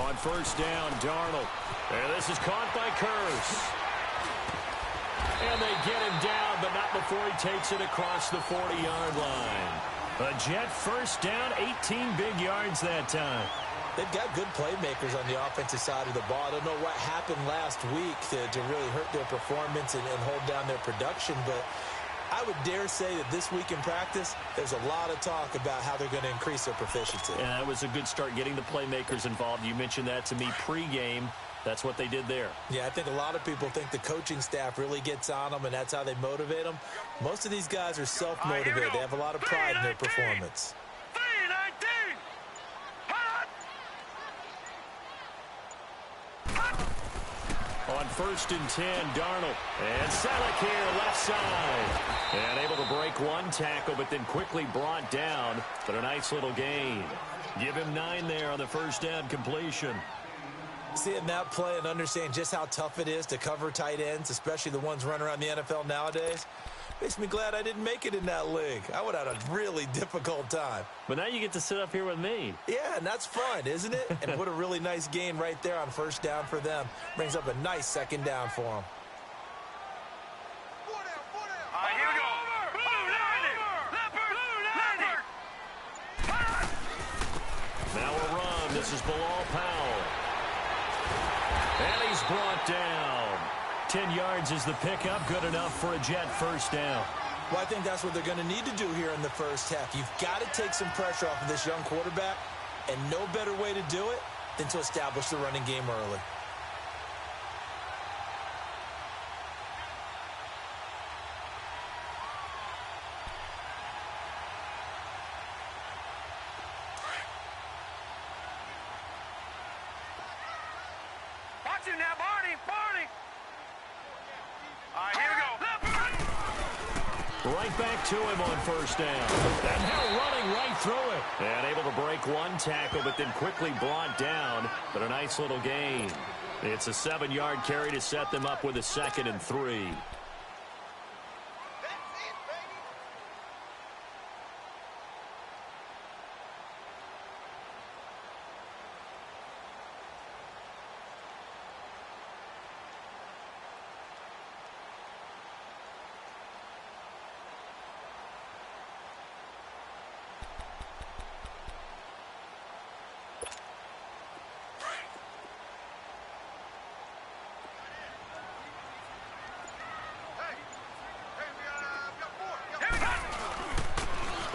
On first down, Darnold. And this is caught by Curse. And they get him down, but not before he takes it across the 40-yard line. A Jet first down, 18 big yards that time. They've got good playmakers on the offensive side of the ball. I don't know what happened last week to really hurt their performance and hold down their production, but I would dare say that this week in practice, there's a lot of talk about how they're going to increase their proficiency. And that was a good start getting the playmakers involved. You mentioned that to me pregame. That's what they did there. Yeah, I think a lot of people think the coaching staff really gets on them, and that's how they motivate them. Most of these guys are self-motivated. They have a lot of pride in their performance. On first and 10, Darnold. And Selleck here, left side. And able to break one tackle, but then quickly brought down. But a nice little gain. Give him 9 there on the first down completion. Seeing that play and understand just how tough it is to cover tight ends, especially the ones running around the NFL nowadays, makes me glad I didn't make it in that league. I would have had a really difficult time. But now you get to sit up here with me. Yeah, and that's fun, isn't it? And put a really nice gain right there on first down for them. Brings up a nice second down for them. Here we go. Now a run. This is Bilal Powell. And he's brought down. 10 yards is the pickup. Good enough for a Jet first down. Well, I think that's what they're going to need to do here in the first half. You've got to take some pressure off of this young quarterback, and no better way to do it than to establish the running game early. Watch him now, Barney. Here we go. Right back to him on first down. And now running right through it. And able to break one tackle, but then quickly brought down. But a nice little gain. It's a 7-yard carry to set them up with a 2nd and 3.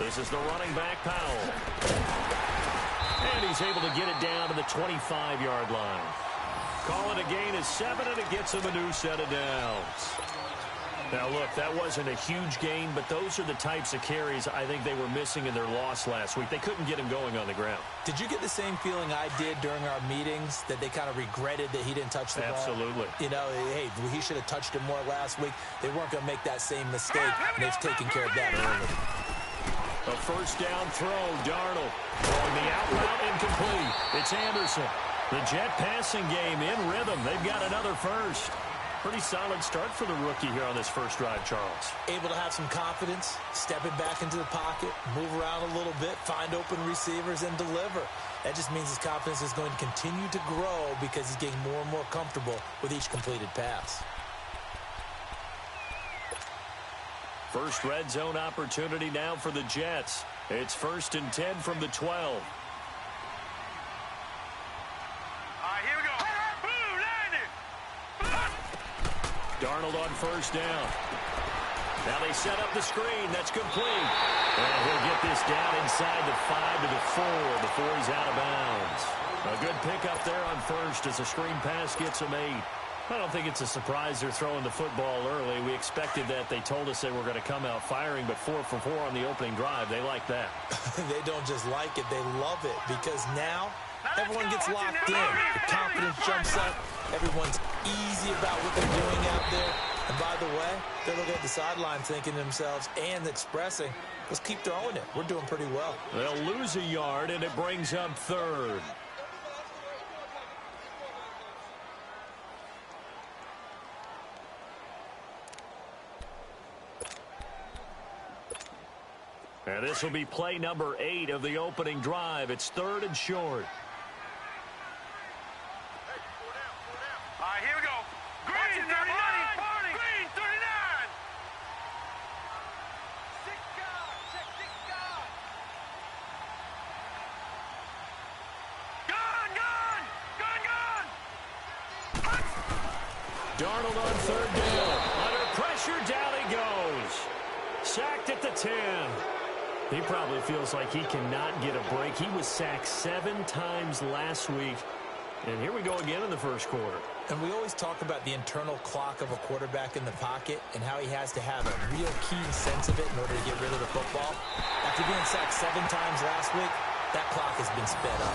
This is the running back, Powell. And he's able to get it down to the 25-yard line. Call it a gain of 7, and it gets him a new set of downs. Now, look, that wasn't a huge gain, but those are the types of carries I think they were missing in their loss last week. They couldn't get him going on the ground. Did you get the same feeling I did during our meetings, that they kind of regretted that he didn't touch the ball? Absolutely. You know, hey, he should have touched it more last week. They weren't going to make that same mistake, and they've taken care of that early. A first down throw, Darnold. Throwing the out route, incomplete. It's Anderson. The Jet passing game in rhythm. They've got another first. Pretty solid start for the rookie here on this first drive, Charles. Able to have some confidence, stepping back into the pocket, move around a little bit, find open receivers, and deliver. That just means his confidence is going to continue to grow because he's getting more and more comfortable with each completed pass. First red zone opportunity now for the Jets. It's 1st and 10 from the 12. Here we go. Darnold on first down. Now they set up the screen. That's complete. And he'll get this down inside the 5 to the 4 before he's out of bounds. A good pickup there on first as a screen pass gets him 8. I don't think it's a surprise they're throwing the football early. We expected that. They told us they were going to come out firing, but 4 for 4 on the opening drive. They like that. They don't just like it. They love it because now everyone gets locked in. The confidence jumps up. Everyone's easy about what they're doing out there. And by the way, they're looking at the sideline thinking to themselves and expressing, let's keep throwing it. We're doing pretty well. They'll lose a yard, and it brings up 3rd. And this will be play number 8 of the opening drive. It's 3rd and short. Darnold on third down. Under pressure, down he goes. Sacked at the 10. He probably feels like he cannot get a break. He was sacked 7 times last week. And here we go again in the first quarter. And we always talk about the internal clock of a quarterback in the pocket and how he has to have a real keen sense of it in order to get rid of the football. After being sacked 7 times last week, that clock has been sped up.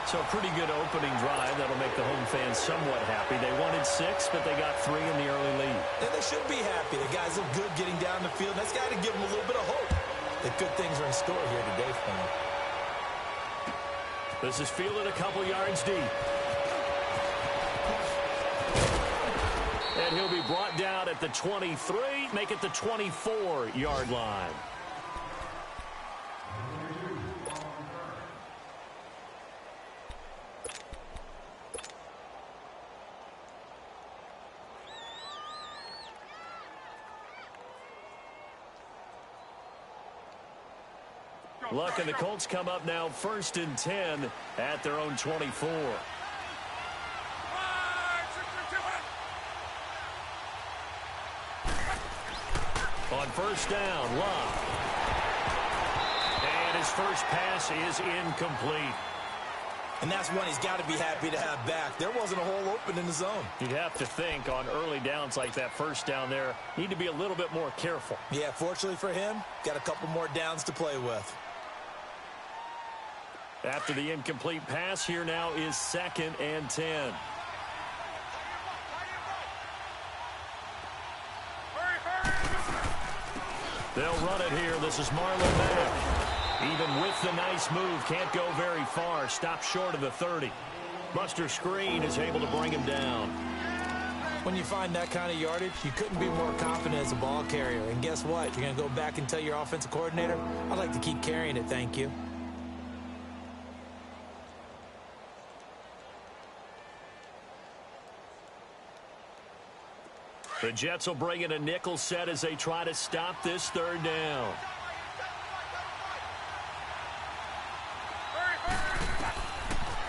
So a pretty good opening drive. That'll make the home fans somewhat happy. They wanted 6, but they got 3 in the early lead. And they should be happy. The guys look good getting down the field. That's got to give them a little bit of hope that good things are in store here today for them. This is fielded a couple yards deep. And he'll be brought down at the 23, make it the 24-yard line. Luck and the Colts come up now 1st and 10 at their own 24. On first down, Love. And his first pass is incomplete. And that's one he's got to be happy to have back. There wasn't a hole open in the zone. You'd have to think on early downs like that first down there, need to be a little bit more careful. Yeah, fortunately for him, got a couple more downs to play with. After the incomplete pass, here now is 2nd and 10. They'll run it here. This is Marlon Mack. Even with the nice move, can't go very far. Stopped short of the 30. Buster Screen is able to bring him down. When you find that kind of yardage, you couldn't be more confident as a ball carrier. And guess what? You're going to go back and tell your offensive coordinator, I'd like to keep carrying it, thank you. The Jets will bring in a nickel set as they try to stop this 3rd down.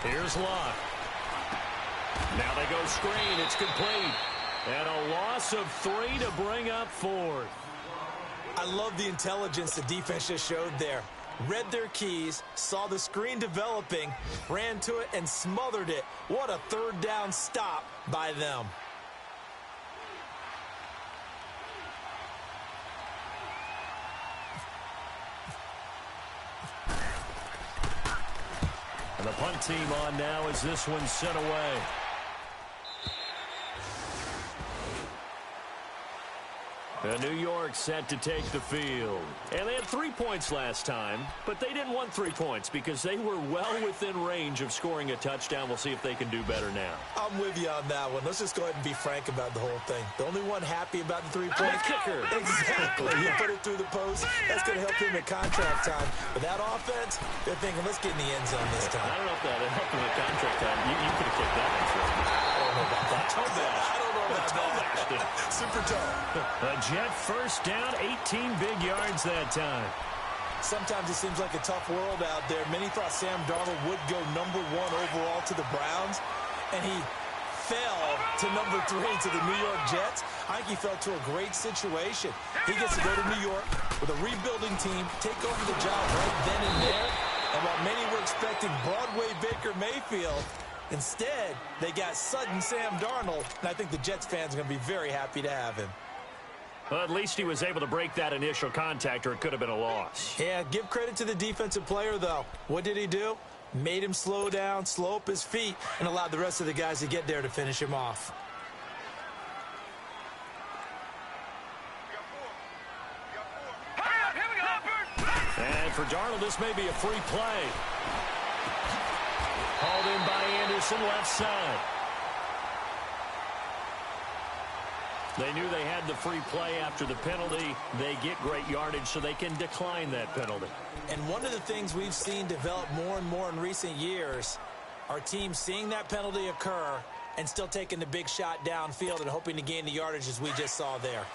Here's Luck. Now they go screen. It's complete. And a loss of 3 to bring up 4th. I love the intelligence the defense just showed there. Read their keys, saw the screen developing, ran to it, and smothered it. What a 3rd down stop by them. And the punt team on now as this one's sent away. New York set to take the field. And they had 3 points last time, but they didn't want 3 points because they were well within range of scoring a touchdown. We'll see if they can do better now. I'm with you on that one. Let's just go ahead and be frank about the whole thing. The only one happy about the 3 points. Kicker. Exactly. He put it through the post. That's going to help him at contract time. But that offense, they're thinking, let's get in the end zone this time. I don't know if that helped him at contract time. You could have kicked that one for him. I don't know about that. I don't know about that. Super tall. A Jet first down, 18 big yards that time. Sometimes it seems like a tough world out there. Many thought Sam Darnold would go number 1 overall to the Browns, and he fell to number 3 to the New York Jets. I think he fell to a great situation. He gets to go to New York with a rebuilding team, take over the job right then and there. And while many were expecting Broadway Baker Mayfield, instead, they got sudden Sam Darnold, and I think the Jets fans are going to be very happy to have him. Well, at least he was able to break that initial contact, or it could have been a loss. Yeah, give credit to the defensive player, though. What did he do? Made him slow down, slow up his feet, and allowed the rest of the guys to get there to finish him off. And for Darnold, this may be a free play. Hauled in by Anderson, left side. They knew they had the free play after the penalty. They get great yardage, so they can decline that penalty. And one of the things we've seen develop more and more in recent years are teams seeing that penalty occur and still taking the big shot downfield and hoping to gain the yardage as we just saw there.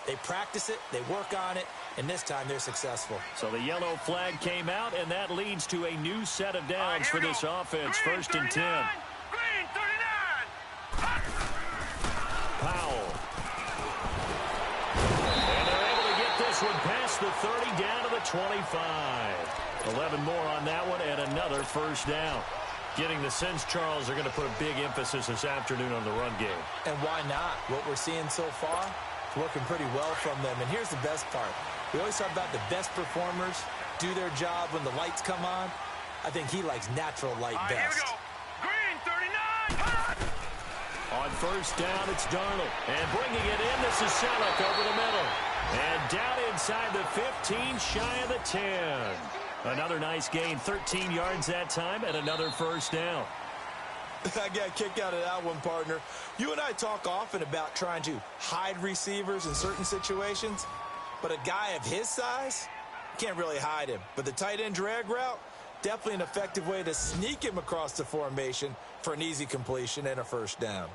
They practice it, they work on it, and this time they're successful. So the yellow flag came out, and that leads to a new set of downs for this offense. Green, 1st and 10. Green, 39. Powell one past the 30, down to the 25. 11 more on that one, and another first down. Getting the sense, Charles, are going to put a big emphasis this afternoon on the run game. And why not? What we're seeing so far is working pretty well from them. And here's the best part. We always talk about the best performers do their job when the lights come on. I think he likes natural light best. Here we go. Green, 39. Hot. On first down, it's Darnold. And bringing it in, this is Selleck over the middle. And down inside the 15, shy of the 10. Another nice gain, 13 yards that time, and another first down. I got a kick out of that one, partner. You and I talk often about trying to hide receivers in certain situations, but a guy of his size, can't really hide him. But the tight end drag route, definitely an effective way to sneak him across the formation for an easy completion and a first down.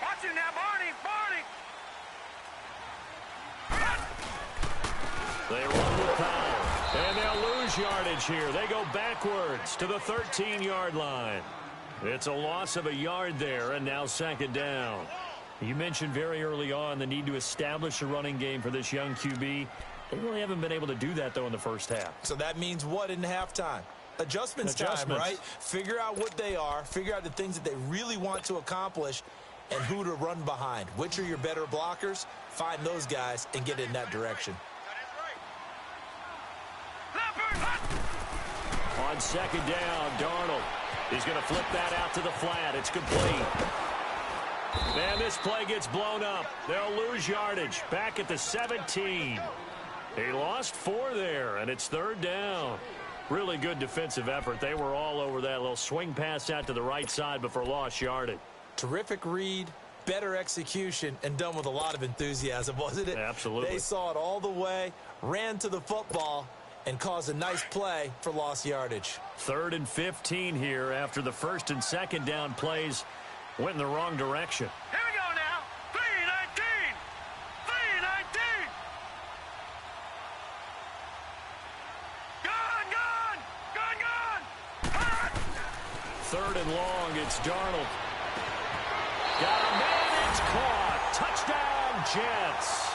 Watch him now, Barney. They run with power, and they'll lose yardage here. They go backwards to the 13-yard line. It's a loss of a yard there, and now second down. You mentioned very early on the need to establish a running game for this young QB. They really haven't been able to do that, though, in the first half. So that means what in halftime? Adjustments time, right? Figure out what they are, figure out the things that they really want to accomplish, and who to run behind. Which are your better blockers? Find those guys and get in that direction. On second down, Darnold is going to flip that out to the flat. It's complete. And this play gets blown up. They'll lose yardage. Back at the 17. He lost 4 there, and it's third down. Really good defensive effort. They were all over that little swing pass out to the right side before lost yardage. Terrific read, better execution, and done with a lot of enthusiasm, wasn't it? Absolutely. They saw it all the way, ran to the football, and caused a nice play for lost yardage. 3rd and 15 here after the first and second down plays went in the wrong direction. Here we go now. 319. 319. Gone. Hot. 3rd and long, it's Darnold. Got a man, it's caught. Touchdown, Jets.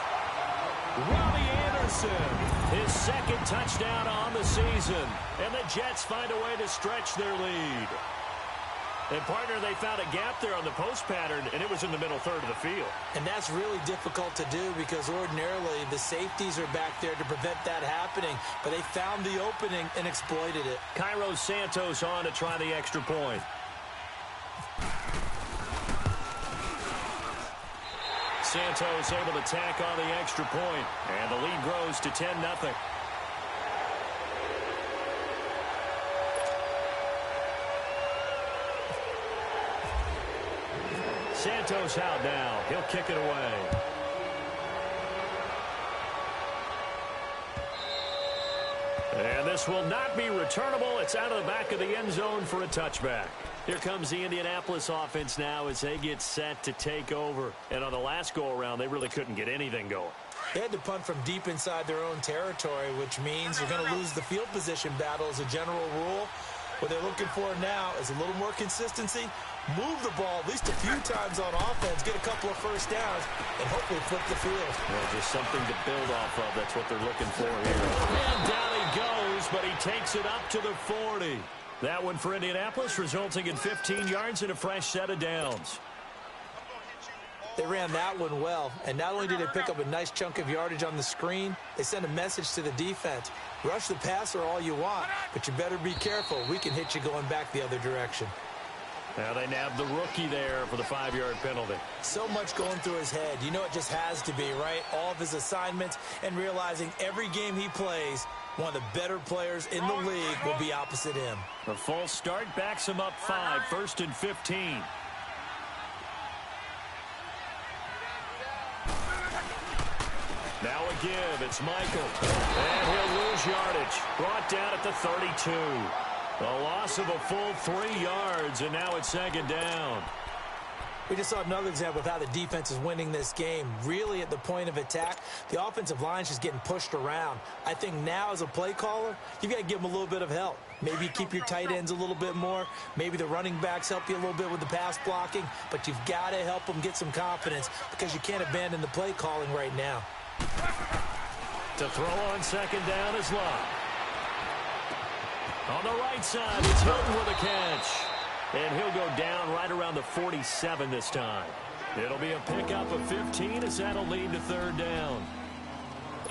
Robbie Anderson, his second touchdown on the season. And the Jets find a way to stretch their lead. And, partner, they found a gap there on the post pattern, and it was in the middle third of the field. And that's really difficult to do because ordinarily the safeties are back there to prevent that happening. But they found the opening and exploited it. Cairo Santos on to try the extra point. Santos able to tack on the extra point, and the lead grows to 10-0. Santos out now. He'll kick it away. And this will not be returnable. It's out of the back of the end zone for a touchback. Here comes the Indianapolis offense now as they get set to take over. And on the last go-around, they really couldn't get anything going. They had to punt from deep inside their own territory, which means you're going to lose the field position battle as a general rule. What they're looking for now is a little more consistency, move the ball at least a few times on offense, get a couple of first downs, and hopefully flip the field. Well, just something to build off of. That's what they're looking for here. And down he goes, but he takes it up to the 40. That one for Indianapolis, resulting in 15 yards and a fresh set of downs. They ran that one well, and not only did they pick up a nice chunk of yardage on the screen, they sent a message to the defense. Rush the passer all you want, but you better be careful. We can hit you going back the other direction. Now they nabbed the rookie there for the 5-yard penalty. So much going through his head. You know it just has to be, right? All of his assignments and realizing every game he plays, one of the better players in the league will be opposite him. A false start backs him up 5, 1st and 15. Now a give, it's Michael. And he'll lose yardage. Brought down at the 32. A loss of a full 3 yards, and now it's second down. We just saw another example of how the defense is winning this game. Really at the point of attack, the offensive line's just getting pushed around. I think now as a play caller, you've got to give them a little bit of help. Maybe keep your tight ends a little bit more. Maybe the running backs help you a little bit with the pass blocking. But you've got to help them get some confidence because you can't abandon the play calling right now. To throw on second down is Love. On the right side, it's Hilton with a catch. And he'll go down right around the 47 this time. It'll be a pickup of 15 as that'll lead to third down.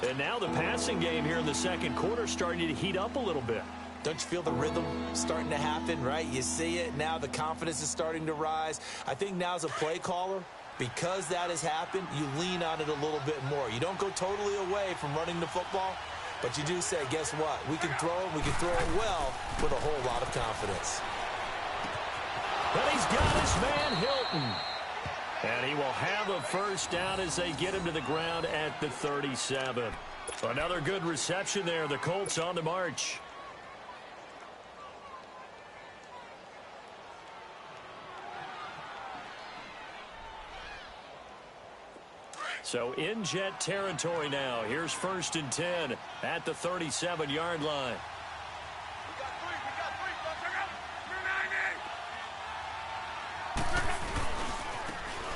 And now the passing game here in the second quarter starting to heat up a little bit. Don't you feel the rhythm starting to happen, right? You see it. Now the confidence is starting to rise. I think now as a play caller, because that has happened, you lean on it a little bit more. You don't go totally away from running the football, but you do say, guess what? We can throw it. We can throw it well with a whole lot of confidence. But he's got his man Hilton. And he will have a first down as they get him to the ground at the 37. Another good reception there. The Colts on the march. So in jet territory now. Here's 1st and 10 at the 37-yard line.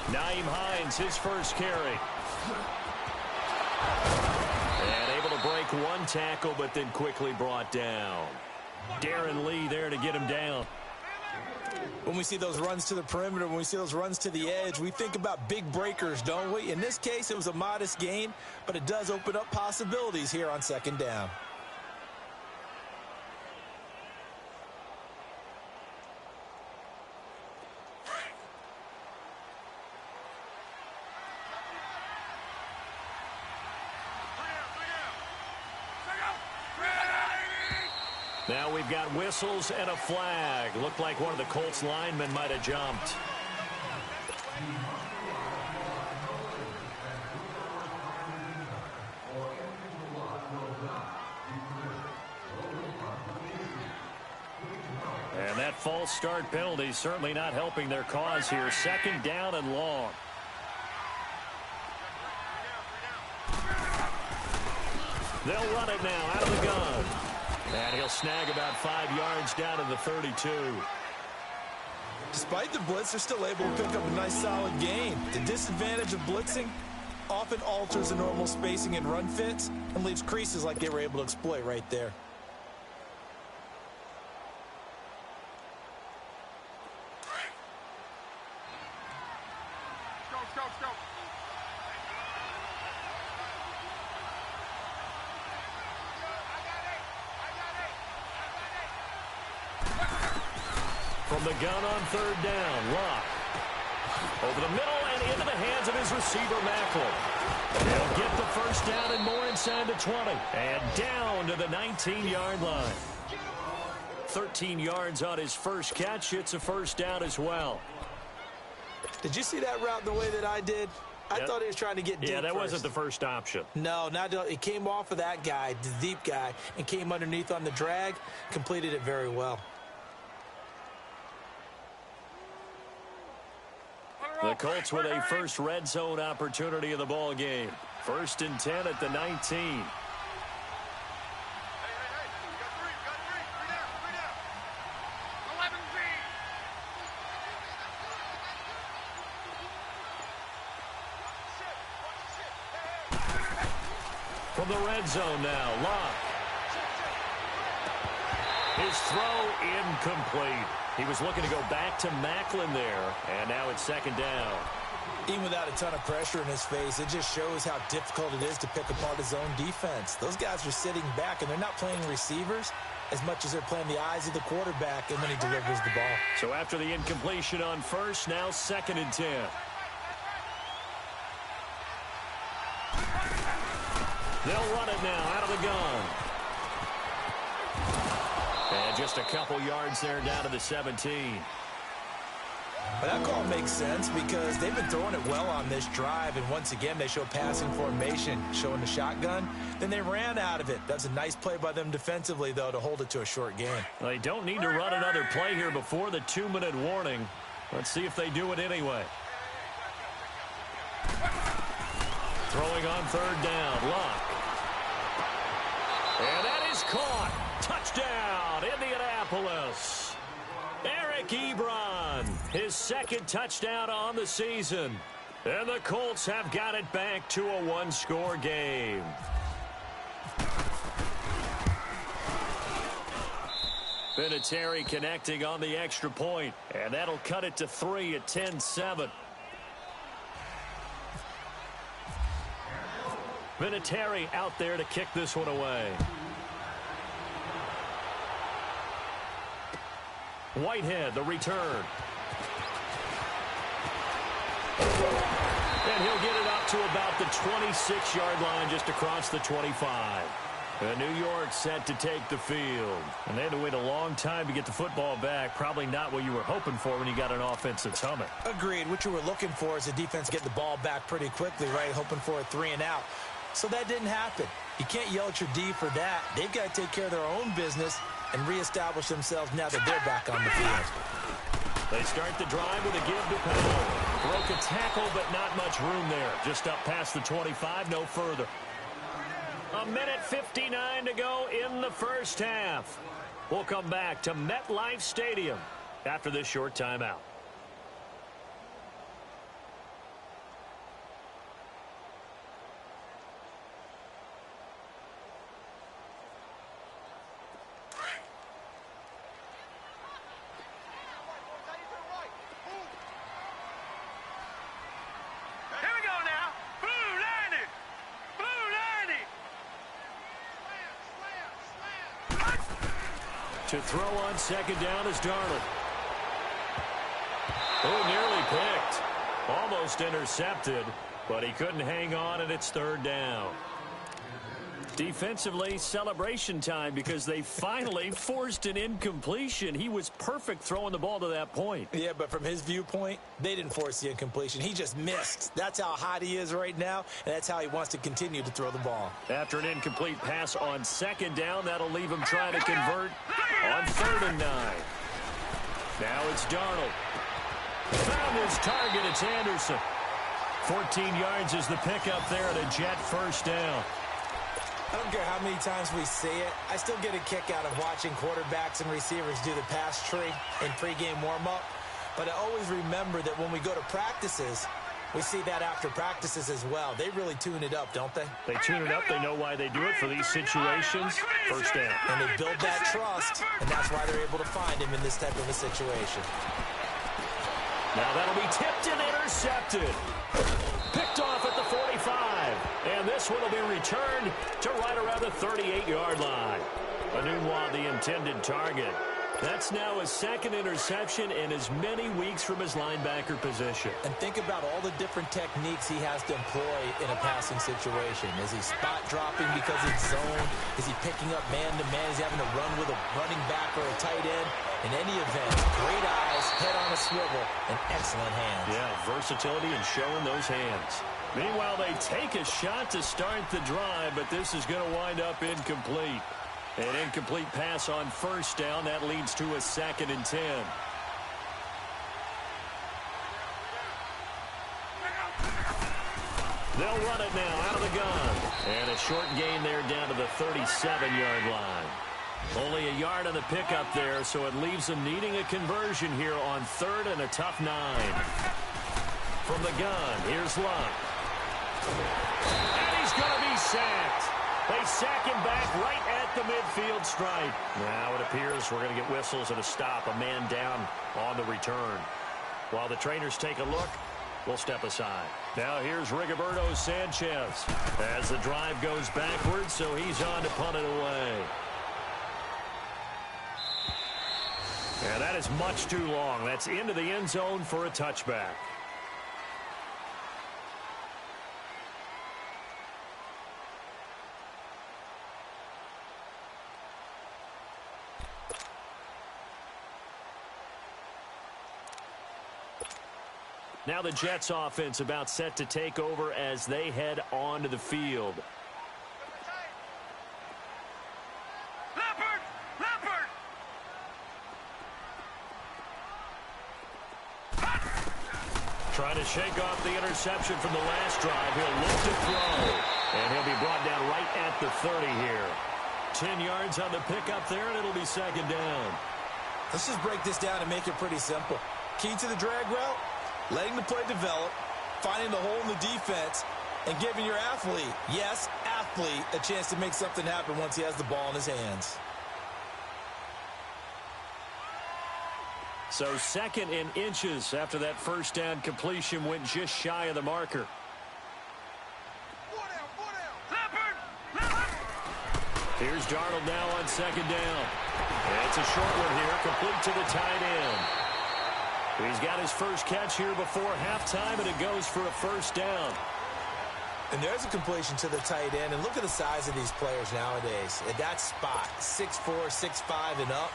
Nyheim Hines, his first carry. And able to break one tackle, but then quickly brought down. Darren Lee there to get him down. When we see those runs to the perimeter, when we see those runs to the edge, we think about big breakers, don't we? In this case, it was a modest gain, but it does open up possibilities here on second down. Now we've got whistles and a flag. Looked like one of the Colts linemen might have jumped. And that false start penalty certainly not helping their cause here. Second down and long. They'll run it now out of the gun. And he'll snag about 5 yards down to the 32. Despite the blitz, they're still able to pick up a nice solid gain. The disadvantage of blitzing often alters the normal spacing and run fits and leaves creases like they were able to exploit right there. From the gun on third down, Locke. Over the middle and into the hands of his receiver, Macklin. He'll get the first down and more inside the 20. And down to the 19-yard line. 13 yards on his first catch. It's a first down as well. Did you see that route the way that I did? I thought he was trying to get deep. Yeah, that first. wasn't the first option. No, it came off of that guy, the deep guy, and came underneath on the drag. Completed it very well. The Colts with a first red zone opportunity of the ball game. 1st and 10 at the 19. From the red zone now, Locke. His throw incomplete. He was looking to go back to Macklin there, and now it's second down. Even without a ton of pressure in his face, it just shows how difficult it is to pick apart his own defense. Those guys are sitting back, and they're not playing receivers as much as they're playing the eyes of the quarterback and when he delivers the ball. So after the incompletion on first, now 2nd and 10. They'll run it now out of the gun. And just a couple yards there down to the 17. But that call makes sense because they've been throwing it well on this drive, and once again they show passing formation, showing the shotgun. Then they ran out of it. That's a nice play by them defensively, though, to hold it to a short game. Well, they don't need to run another play here before the 2-minute warning. Let's see if they do it anyway. Throwing on third down, Luck. And that is caught. Touchdown, Indianapolis. Eric Ebron, his second touchdown on the season. And the Colts have got it back to a one-score game. Vinatieri connecting on the extra point, and that'll cut it to 3 at 10-7. Vinatieri out there to kick this one away. Whitehead, the return. And he'll get it up to about the 26-yard line, just across the 25. And New York set to take the field. And they had to wait a long time to get the football back. Probably not what you were hoping for when you got an offense that's humming. Agreed. What you were looking for is the defense getting the ball back pretty quickly, right? Hoping for a 3 and out. So that didn't happen. You can't yell at your D for that. They've got to take care of their own business and reestablish themselves now that they're back on the field. They start the drive with a give to Powell. Broke a tackle, but not much room there. Just up past the 25, no further. A minute 59 to go in the first half. We'll come back to MetLife Stadium after this short timeout. To throw on second down is Darnold. Oh, nearly picked. Almost intercepted, but he couldn't hang on, and it's third down. Defensively, celebration time because they finally forced an incompletion. He was perfect throwing the ball to that point. Yeah, but from his viewpoint, they didn't force the incompletion. He just missed. That's how hot he is right now, and that's how he wants to continue to throw the ball. After an incomplete pass on second down, that'll leave him trying to convert on 3rd and 9. Now it's Darnold. Found his target. It's Anderson. 14 yards is the pickup there at a Jet first down. I don't care how many times we see it. I still get a kick out of watching quarterbacks and receivers do the pass tree in pregame warm-up. But I always remember that when we go to practices, we see that after practices as well. They really tune it up, don't they? They tune it up. They know why they do it for these situations. First down. And they build that trust, and that's why they're able to find him in this type of a situation. Now that'll be tipped and intercepted. Picked off at the 45. And this one will be returned to right around the 38-yard line. Anunwa, the intended target. That's now his second interception in as many weeks from his linebacker position. And think about all the different techniques he has to employ in a passing situation. Is he spot dropping because it's zone? Is he picking up man-to-man? Is he having to run with a running back or a tight end? In any event, great eyes, head on a swivel, and excellent hands. Yeah, versatility and showing those hands. Meanwhile, they take a shot to start the drive, but this is going to wind up incomplete. An incomplete pass on first down. That leads to a 2nd and 10. They'll run it now out of the gun. And a short gain there down to the 37-yard line. Only a yard on the pickup there, so it leaves them needing a conversion here on 3rd and a tough 9. From the gun, here's Luck. And he's going to be sacked. They sack him back right at the midfield stripe. Now it appears we're going to get whistles and a stop. A man down on the return. While the trainers take a look, we'll step aside. Now here's Rigoberto Sanchez as the drive goes backwards, so he's on to punt it away. And that is much too long. That's into the end zone for a touchback. Now the Jets offense about set to take over as they head onto the field. Trying to shake off the interception from the last drive. He'll look to throw. And he'll be brought down right at the 30 here. 10 yards on the pickup there, and it'll be second down. Let's just break this down and make it pretty simple. Key to the drag route, letting the play develop, finding the hole in the defense, and giving your athlete, yes, athlete, a chance to make something happen once he has the ball in his hands. So second in inches after that first down completion went just shy of the marker. Here's Darnold now on second down. It's a short one here, complete to the tight end. He's got his first catch here before halftime, and it goes for a first down. And there's a completion to the tight end, and look at the size of these players nowadays. At that spot, 6'4", 6'5", and up.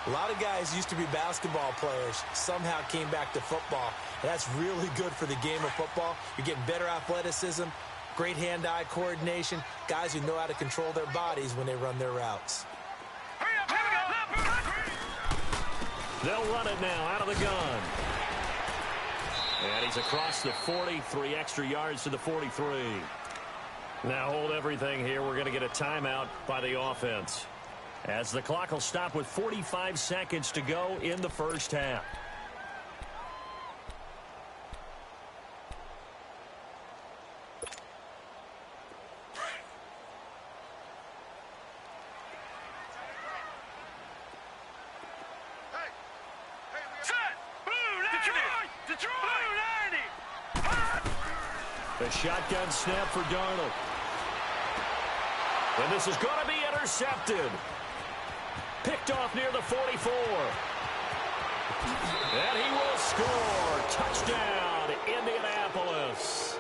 A lot of guys used to be basketball players, somehow came back to football. And that's really good for the game of football. You're getting better athleticism, great hand-eye coordination, guys who know how to control their bodies when they run their routes. They'll run it now out of the gun. And he's across the 40, 3 extra yards to the 43. Now hold everything here. We're going to get a timeout by the offense, as the clock will stop with 45 seconds to go in the first half. A shotgun snap for Darnold. And this is going to be intercepted. Picked off near the 44. And he will score. Touchdown, Indianapolis.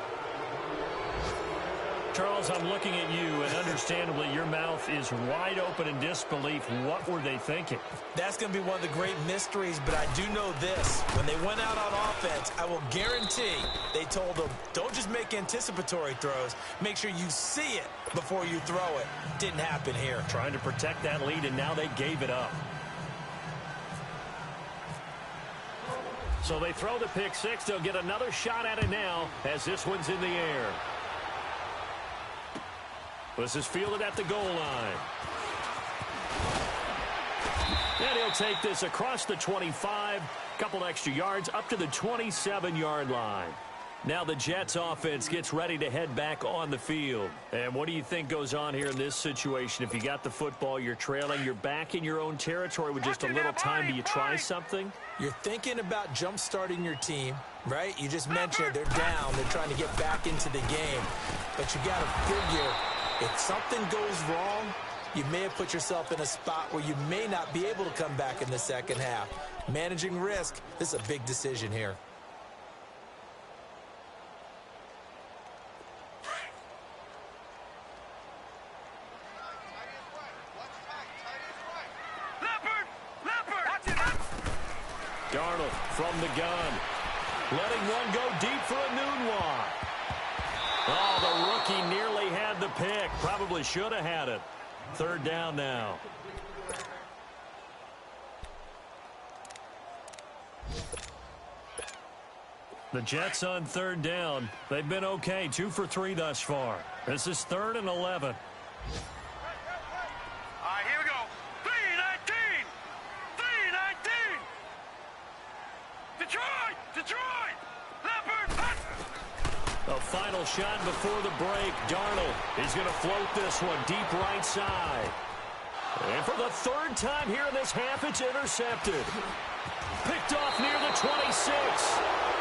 Charles, I'm looking at you, and understandably, your mouth is wide open in disbelief. What were they thinking? That's going to be one of the great mysteries, but I do know this. When they went out on offense, I will guarantee they told them, don't just make anticipatory throws. Make sure you see it before you throw it. Didn't happen here. Trying to protect that lead, and now they gave it up. So they throw the pick six. They'll get another shot at it now as this one's in the air. This is fielded at the goal line. And he'll take this across the 25, couple extra yards, up to the 27-yard line. Now the Jets offense gets ready to head back on the field. And what do you think goes on here in this situation? If you got the football, you're trailing, you're back in your own territory with just a little time. Do you try something? You're thinking about jump-starting your team, right? You just mentioned they're down. They're trying to get back into the game. But you got to figure, if something goes wrong, you may have put yourself in a spot where you may not be able to come back in the second half. Managing risk, this is a big decision here. Darnold from the gun, letting one go deep for a noon walk. Oh, the rookie nearly had the pick. Probably should have had it. Third down now. The Jets on third down. They've been okay. 2 for 3 thus far. This is 3rd and 11. All right, here we go. 3-19. 3-19. Detroit! Detroit! Leopard! A final shot before the break. Darnold is going to float this one deep right side. And for the 3rd time here in this half, it's intercepted. Picked off near the 26.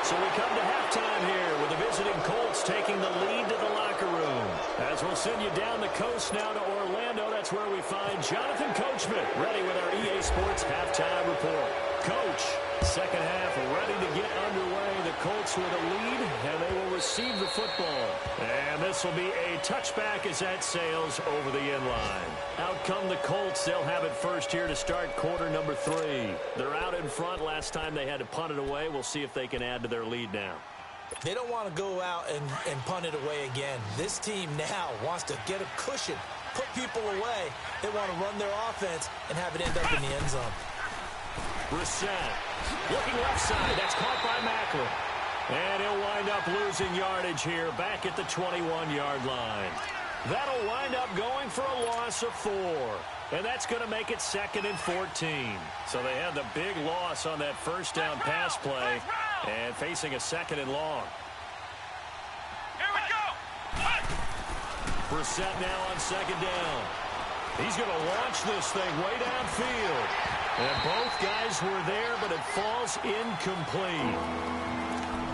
So we come to halftime here with the visiting Colts taking the lead to the locker room. As we'll send you down the coast now to Orlando, that's where we find Jonathan Coachman ready with our EA Sports halftime report. Coach, second half ready to get underway. The Colts with a lead, and they will receive the football. And this will be a touchback as that sails over the end line. Out come the Colts. They'll have it first here to start quarter number 3. They're out in front. Last time they had to punt it away. We'll see if they can add to their lead now. They don't want to go out and punt it away again. This team now wants to get a cushion, put people away. They want to run their offense and have it end up in the end zone. Brissett looking left side. That's caught by Macklin. And he'll wind up losing yardage here back at the 21-yard line. That'll wind up going for a loss of 4. And that's going to make it 2nd and 14. So they had the big loss on that first down pass play and facing a 2nd and long. Here we go. Brissett now on 2nd down. He's going to launch this thing way downfield. And both guys were there, but it falls incomplete.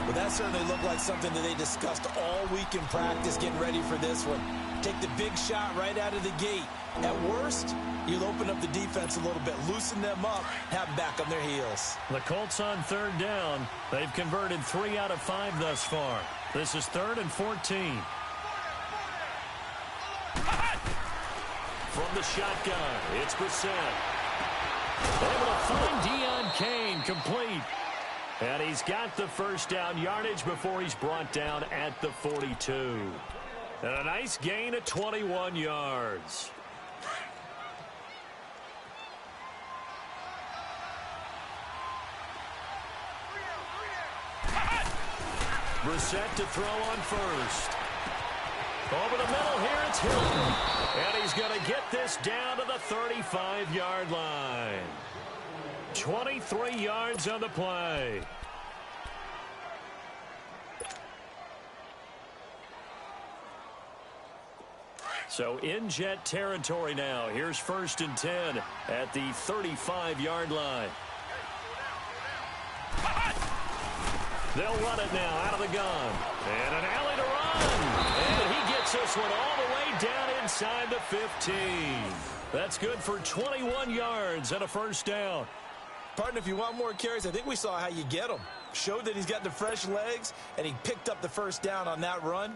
Well, that certainly looked like something that they discussed all week in practice, getting ready for this one. Take the big shot right out of the gate. At worst, you'll open up the defense a little bit, loosen them up, have them back on their heels. The Colts on 3rd down. They've converted 3 out of 5 thus far. This is 3rd and 14. From the shotgun, it's Brissett. Able to find Deion Kane complete. And he's got the first down yardage before he's brought down at the 42. And a nice gain of 21 yards. Brissett to throw on first. Over the middle here, it's Hill. And he's going to get this down to the 35-yard line. 23 yards on the play. So in Jet territory now. Here's 1st and 10 at the 35-yard line. They'll run it now out of the gun. And an alley to run. And he gets this one all the way down inside the 15. That's good for 21 yards and a first down. Partner, if you want more carries, I think we saw how you get them. Showed that he's got the fresh legs, and he picked up the first down on that run.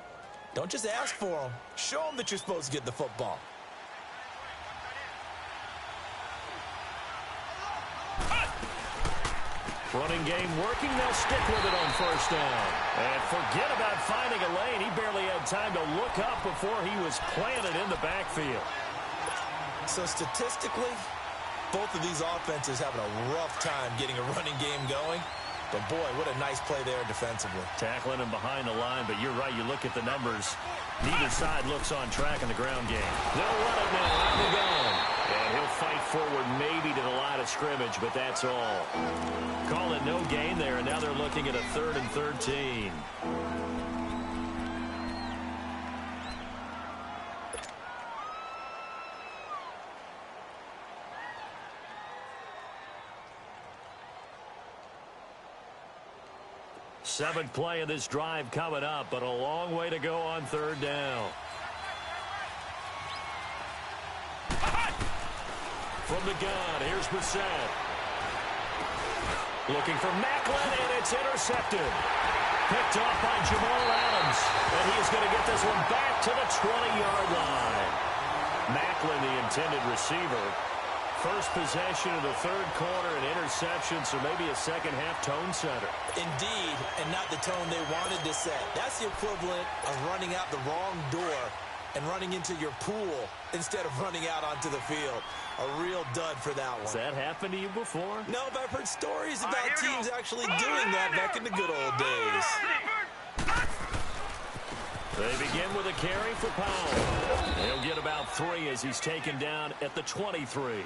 Don't just ask for them. Show them that you're supposed to get the football. Running game working. They'll stick with it on first down. And forget about finding a lane. He barely had time to look up before he was planted in the backfield. So statistically, both of these offenses having a rough time getting a running game going. But, boy, what a nice play there defensively. Tackling him behind the line, but you're right. You look at the numbers. Neither side looks on track in the ground game. They'll run it now out of the gun. And he'll fight forward maybe to the line of scrimmage, but that's all. Call it no gain there, and now they're looking at a 3rd and 13. Seventh play of this drive coming up, but a long way to go on 3rd down. From the gun, here's Brissett. Looking for Macklin, and it's intercepted. Picked off by Jamal Adams, and he's going to get this one back to the 20-yard line. Macklin, the intended receiver. First possession of the 3rd quarter, an interception, so maybe a second-half tone setter. Indeed, and not the tone they wanted to set. That's the equivalent of running out the wrong door and running into your pool instead of running out onto the field. A real dud for that one. Has that happened to you before? No, but I've heard stories about teams actually doing that back in the good old days. They begin with a carry for Powell. He'll get about 3 as he's taken down at the 23.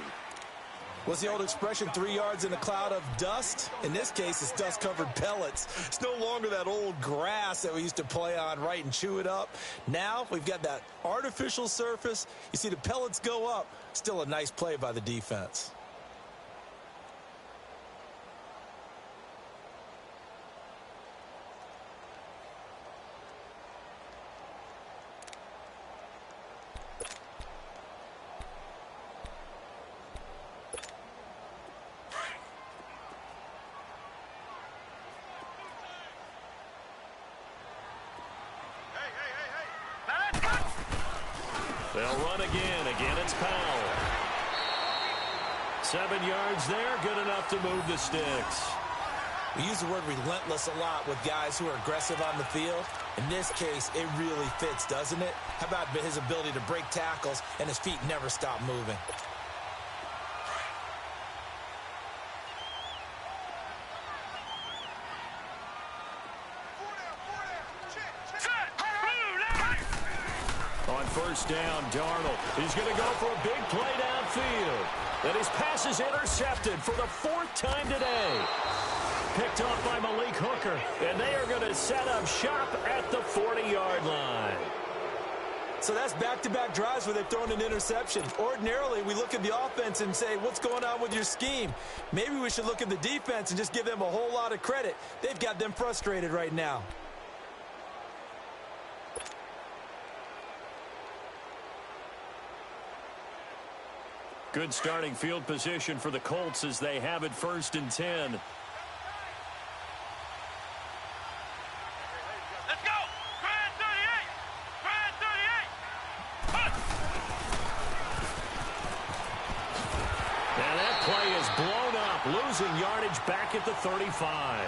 What's the old expression, 3 yards in a cloud of dust? In this case, it's dust-covered pellets. It's no longer that old grass that we used to play on, right, and chew it up. Now we've got that artificial surface. You see the pellets go up. Still a nice play by the defense. They'll run again. Again, it's Powell. 7 yards there, good enough to move the sticks. We use the word relentless a lot with guys who are aggressive on the field. In this case, it really fits, doesn't it? How about his ability to break tackles and his feet never stop moving? On first down, Darnold. He's going to go for a big play downfield. And his pass is intercepted for the 4th time today. Picked off by Malik Hooker. And they are going to set up shop at the 40-yard line. So that's back-to-back drives where they've thrown an interception. Ordinarily, we look at the offense and say, what's going on with your scheme? Maybe we should look at the defense and just give them a whole lot of credit. They've got them frustrated right now. Good starting field position for the Colts as they have it 1st and 10. Let's go! Grand 38! Grand 38! Punt! And that play is blown up, losing yardage back at the 35.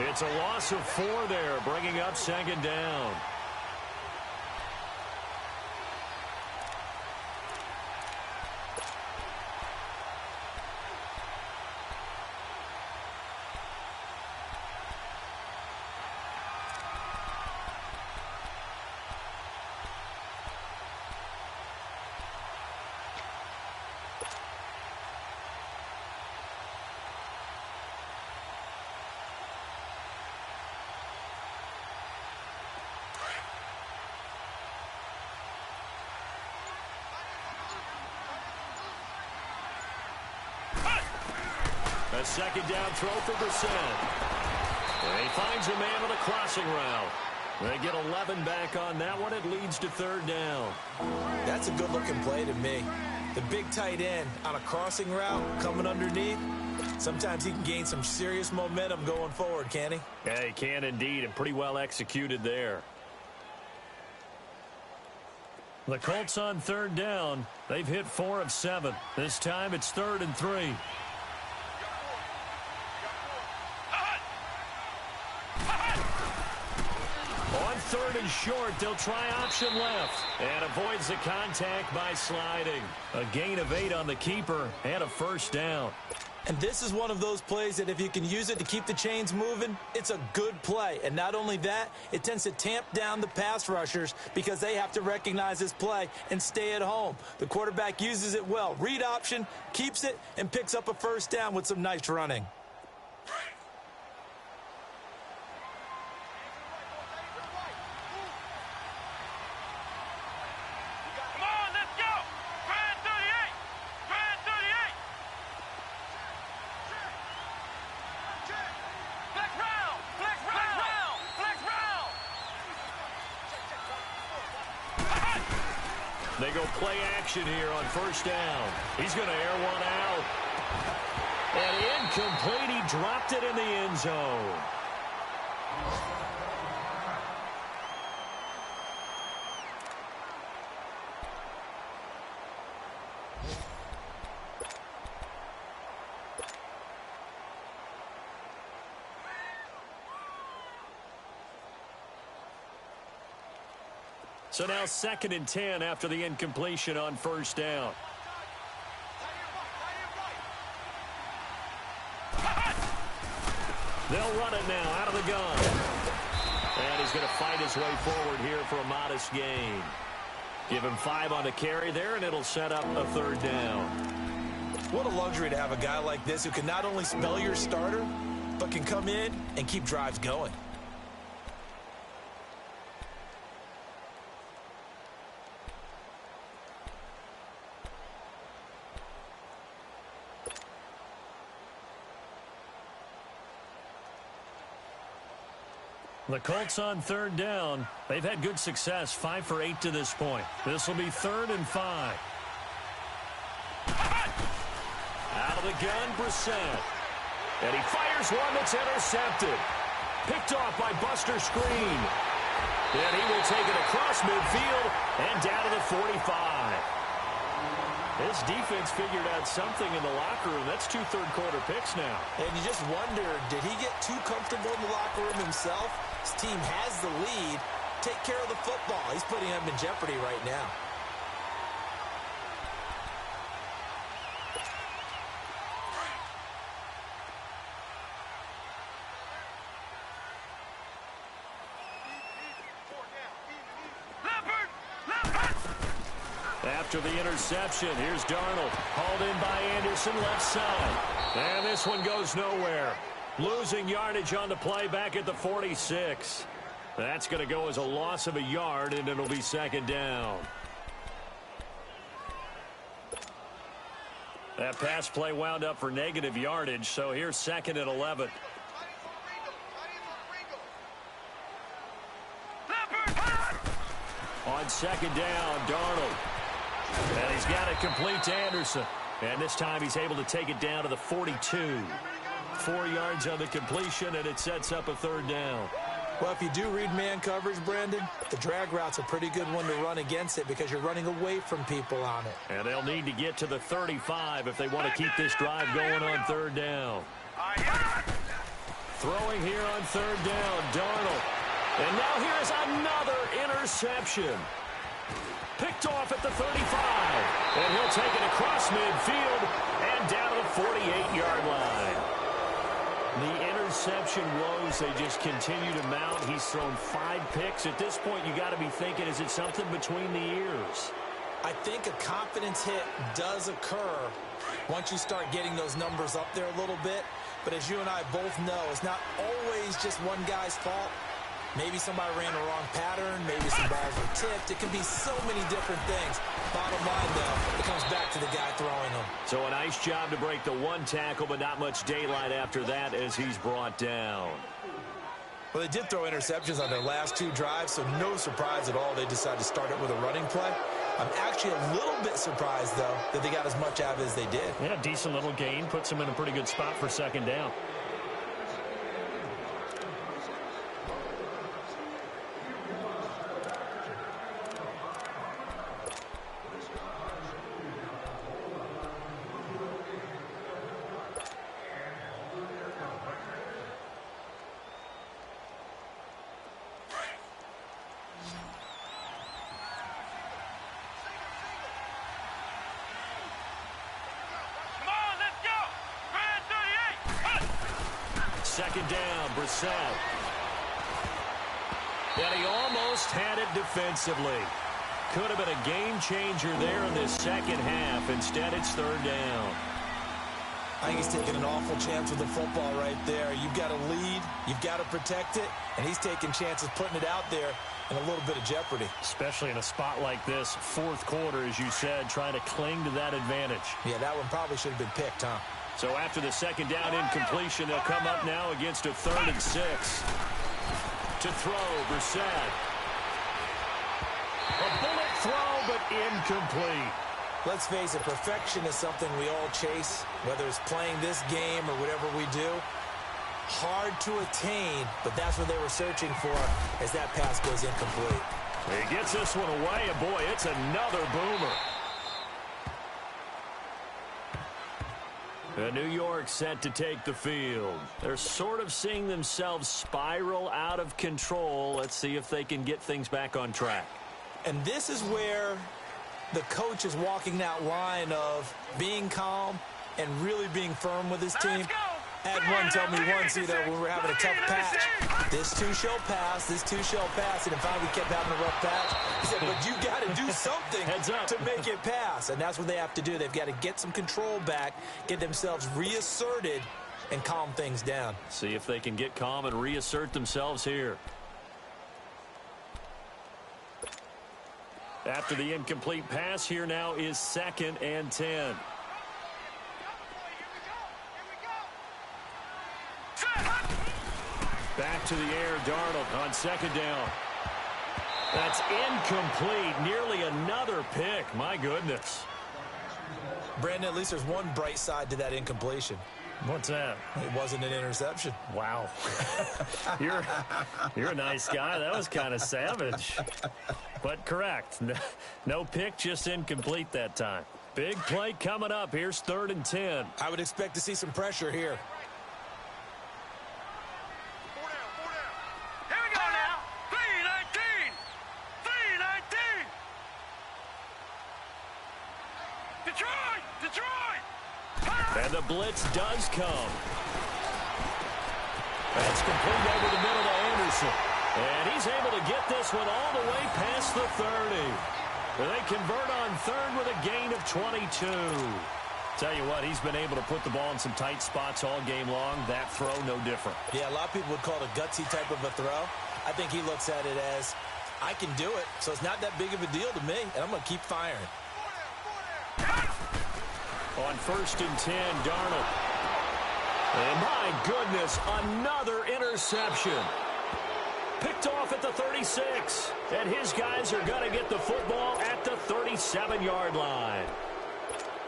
It's a loss of 4 there, bringing up 2nd down. A 2nd down throw for Brissett. And he finds a man on a crossing route. They get 11 back on that one. It leads to 3rd down. That's a good-looking play to me. The big tight end on a crossing route coming underneath. Sometimes he can gain some serious momentum going forward, can't he? Yeah, he can indeed, and pretty well executed there. The Colts on 3rd down. They've hit 4 of 7. This time it's 3rd and 3. On 3rd and short, they'll try option left. And avoids the contact by sliding. A gain of 8 on the keeper and a 1st down. And this is one of those plays that if you can use it to keep the chains moving, it's a good play. And not only that, it tends to tamp down the pass rushers because they have to recognize this play and stay at home. The quarterback uses it well. Read option, keeps it, and picks up a 1st down with some nice running. They go play action here on 1st down. He's going to air one out. And incomplete. He dropped it in the end zone. So now 2nd and 10 after the incompletion on 1st down. They'll run it now out of the gun. And he's going to fight his way forward here for a modest gain. Give him 5 on the carry there, and it'll set up a 3rd down. What a luxury to have a guy like this who can not only spell your starter, but can come in and keep drives going. The Colts on 3rd down. They've had good success, 5 for 8 to this point. This will be 3rd and 5. Out of the gun, Brissett. And he fires one that's intercepted. Picked off by Buster Screen. And he will take it across midfield and down to the 45. This defense figured out something in the locker room. That's 2 third-quarter picks now. And you just wonder, did he get too comfortable in the locker room himself? His team has the lead. Take care of the football. He's putting them in jeopardy right now. Leopard! Leopard! After the interception, here's Darnold. Hauled in by Anderson, left side. And this one goes nowhere. Losing yardage on the play back at the 46. That's going to go as a loss of a yard, and it'll be second down. That pass play wound up for negative yardage, so here's second and 11. On second down, Darnold. And he's got it complete to Anderson. And this time he's able to take it down to the 42. 4 yards on the completion, and it sets up a third down. Well, if you do read man coverage, Brandon, the drag route's a pretty good one to run against it because you're running away from people on it. And they'll need to get to the 35 if they want to keep this drive going on third down. Throwing here on third down, Darnold. And now here's another interception. Picked off at the 35. And he'll take it across midfield and down to the 48-yard line. The interception woes, they just continue to mount. He's thrown 5 picks. At this point, you got to be thinking, is it something between the ears? I think a confidence hit does occur once you start getting those numbers up there a little bit. But as you and I both know, it's not always just one guy's fault. Maybe somebody ran the wrong pattern. Maybe some balls were tipped. It can be so many different things. Bottom line, though, it comes back to the guy throwing them. So a nice job to break the 1 tackle, but not much daylight after that as he's brought down. Well, they did throw interceptions on their last 2 drives, so no surprise at all they decided to start it with a running play. I'm actually a little bit surprised, though, that they got as much out of it as they did. Yeah, decent little gain. Puts them in a pretty good spot for second down. Second down, Brissett. And he almost had it defensively. Could have been a game changer there in this second half. Instead, it's third down. I think he's taking an awful chance with the football right there. You've got to lead, you've got to protect it, and he's taking chances putting it out there in a little bit of jeopardy. Especially in a spot like this, fourth quarter, as you said, trying to cling to that advantage. Yeah, that one probably should have been picked, huh? So after the second down incompletion, they'll come up now against a 3rd and 6. To throw, Brissett. A bullet throw, but incomplete. Let's face it, perfection is something we all chase, whether it's playing this game or whatever we do. Hard to attain, but that's what they were searching for as that pass goes incomplete. He gets this one away, and boy, it's another boomer. New York set to take the field. They're sort of seeing themselves spiral out of control. Let's see if they can get things back on track. And this is where the coach is walking that line of being calm and really being firm with his team. I had one tell me once, when we were having a tough patch, this too shall pass, this too shall pass, and then finally we kept having a rough patch. He said, but you got to do something to make it pass, and that's what they have to do. They've got to get some control back, get themselves reasserted, and calm things down. See if they can get calm and reassert themselves here. After the incomplete pass, here now is 2nd and 10. Back to the air, Darnold on 2nd down. That's incomplete. Nearly another pick. My goodness. Brandon, at least there's one bright side to that incompletion. What's that? It wasn't an interception. Wow. You're a nice guy. That was kind of savage. But correct. No pick, just incomplete that time. Big play coming up. Here's 3rd and 10. I would expect to see some pressure here. Here we go now. 3-19. 3-19. Detroit. And the blitz does come. That's complete over the middle to Anderson. And he's able to get this one all the way past the 30. Well, they convert on third with a gain of 22. Tell you what, he's been able to put the ball in some tight spots all game long. That throw, no different. Yeah, a lot of people would call it a gutsy type of a throw. I think he looks at it as, I can do it, so it's not that big of a deal to me, and I'm going to keep firing. On 1st and 10, Darnold. And my goodness, another interception. Picked off at the 36. And his guys are going to get the football at the 37-yard line.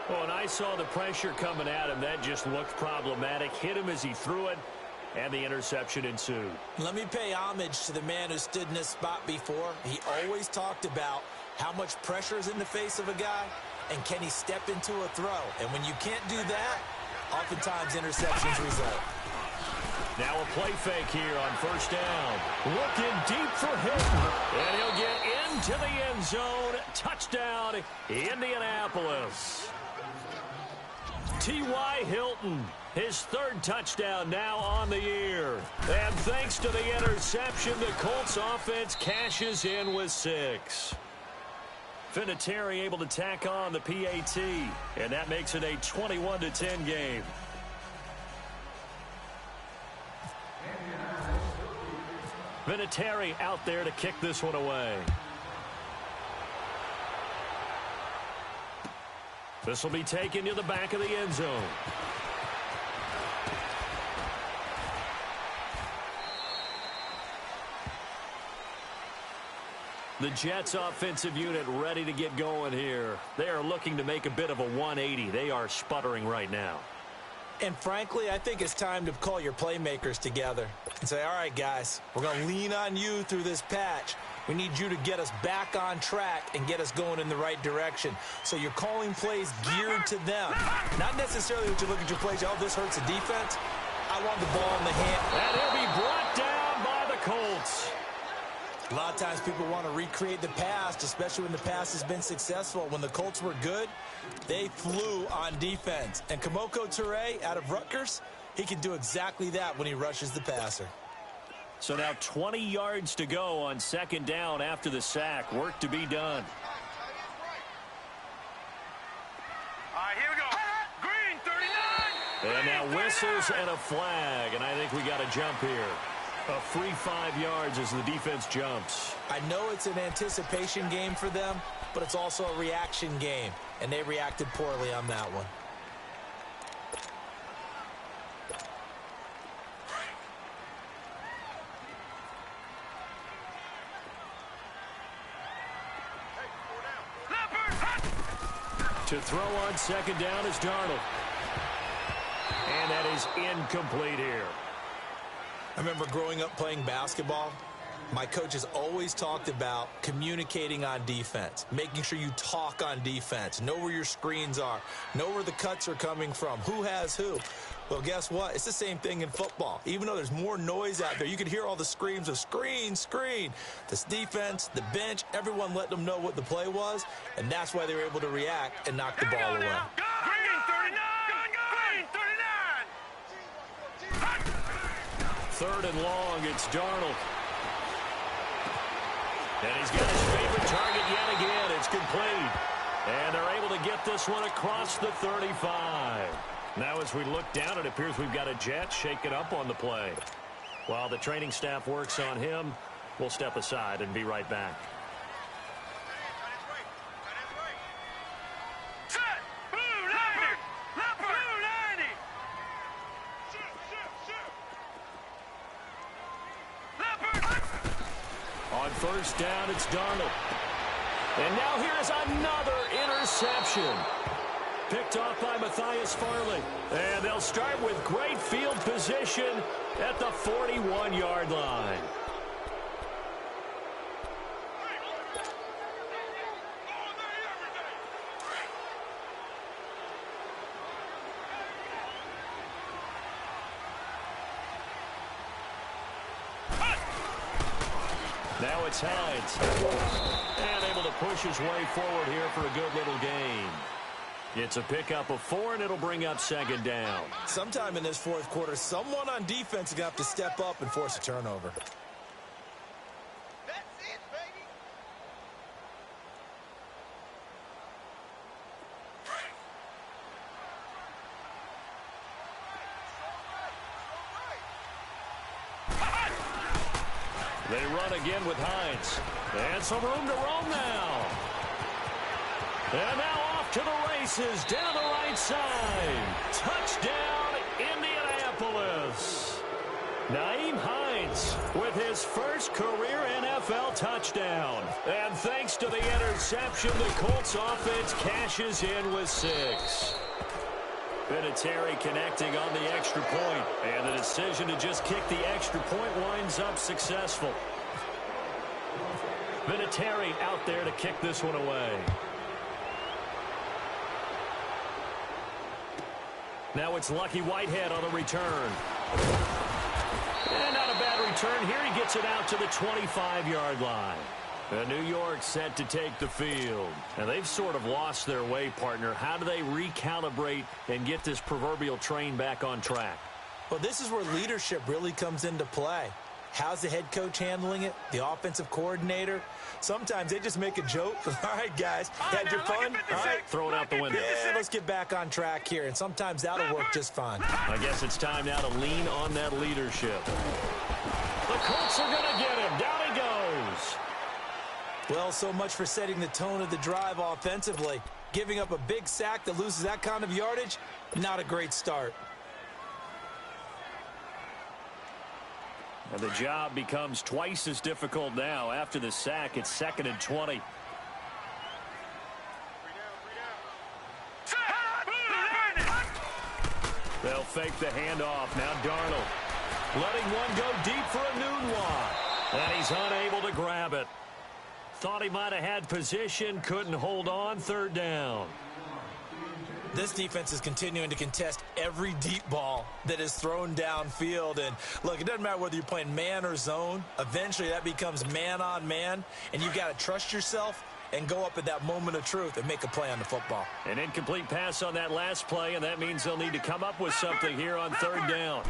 Oh, and I saw the pressure coming at him. That just looked problematic. Hit him as he threw it, and the interception ensued. Let me pay homage to the man who stood in this spot before. He always talked about how much pressure is in the face of a guy, and can he step into a throw. And when you can't do that, oftentimes interceptions result. Now a play fake here on 1st down. Looking deep for Hilton. And he'll get into the end zone. Touchdown, Indianapolis. T.Y. Hilton, his 3rd touchdown now on the year. And thanks to the interception, the Colts offense cashes in with 6. Vinatieri able to tack on the PAT, and that makes it a 21-10 game. Vinatieri out there to kick this one away. This will be taken to the back of the end zone. The Jets offensive unit ready to get going here. They are looking to make a bit of a 180. They are sputtering right now. And frankly, I think it's time to call your playmakers together and say, all right, guys, we're going to lean on you through this patch. We need you to get us back on track and get us going in the right direction. So you're calling plays geared to them. Not necessarily that you look at your plays, oh, this hurts the defense. I want the ball in the hand. And he'll be brought down by the Colts. A lot of times people want to recreate the past, especially when the past has been successful. When the Colts were good, they flew on defense. And Kamoko Toure out of Rutgers, he can do exactly that when he rushes the passer. So now 20 yards to go on 2nd down after the sack. Work to be done. All right, here we go. Green, 39. And now whistles and a flag. And I think we got a jump here. A free 5 yards as the defense jumps. I know it's an anticipation game for them, but it's also a reaction game, and they reacted poorly on that one. To throw on 2nd down is Darnold. And that is incomplete here. I remember growing up playing basketball. My coaches always talked about communicating on defense, making sure you talk on defense, know where your screens are, know where the cuts are coming from, who has who. Well, guess what? It's the same thing in football. Even though there's more noise out there, you can hear all the screams of screen, screen. This defense, the bench, everyone let them know what the play was, and that's why they were able to react and knock the ball away. Green, 39. Green, 39. 3rd and long, it's Darnold. And he's got his favorite target yet again. It's complete. And they're able to get this one across the 35. Now as we look down, it appears we've got a Jet shaken up on the play. While the training staff works on him, we'll step aside and be right back. On 1st down, it's Darnold. And now here's another interception. Picked off by Matthias Farley. And they'll start with great field position at the 41-yard line. Now it's Hines. And able to push his way forward here for a good little gain. It's a pickup of 4, and it'll bring up 2nd down. Sometime in this 4th quarter, someone on defense is going to have to step up and force a turnover. That's it, baby. They run again with Hines. And some room to roam now. And now off to the races, down the right side. Touchdown, Indianapolis. Nyheim Hines with his first career NFL touchdown. And thanks to the interception, the Colts offense cashes in with 6. Vinatieri connecting on the extra point. And the decision to just kick the extra point winds up successful. Vinatieri out there to kick this one away. Now it's Lucky Whitehead on the return. And not a bad return here. He gets it out to the 25-yard line. And New York set to take the field. And they've sort of lost their way, partner. How do they recalibrate and get this proverbial train back on track? Well, this is where leadership really comes into play. How's the head coach handling it? The offensive coordinator? Sometimes they just make a joke. All right, guys, had your fun? All right, throw it out the window. Yeah, let's get back on track here, and sometimes that'll work just fine. I guess it's time now to lean on that leadership. The Colts are going to get him. Down he goes. Well, so much for setting the tone of the drive offensively. Giving up a big sack that loses that kind of yardage, not a great start. And the job becomes twice as difficult now. After the sack, it's 2nd and 20. They'll fake the handoff. Now Darnold letting one go deep for a Nunwa. And he's unable to grab it. Thought he might have had position, couldn't hold on. 3rd down. This defense is continuing to contest every deep ball that is thrown downfield. And, look, it doesn't matter whether you're playing man or zone. Eventually that becomes man on man, and you've got to trust yourself and go up at that moment of truth and make a play on the football. An incomplete pass on that last play, and that means they'll need to come up with something here on 3rd down.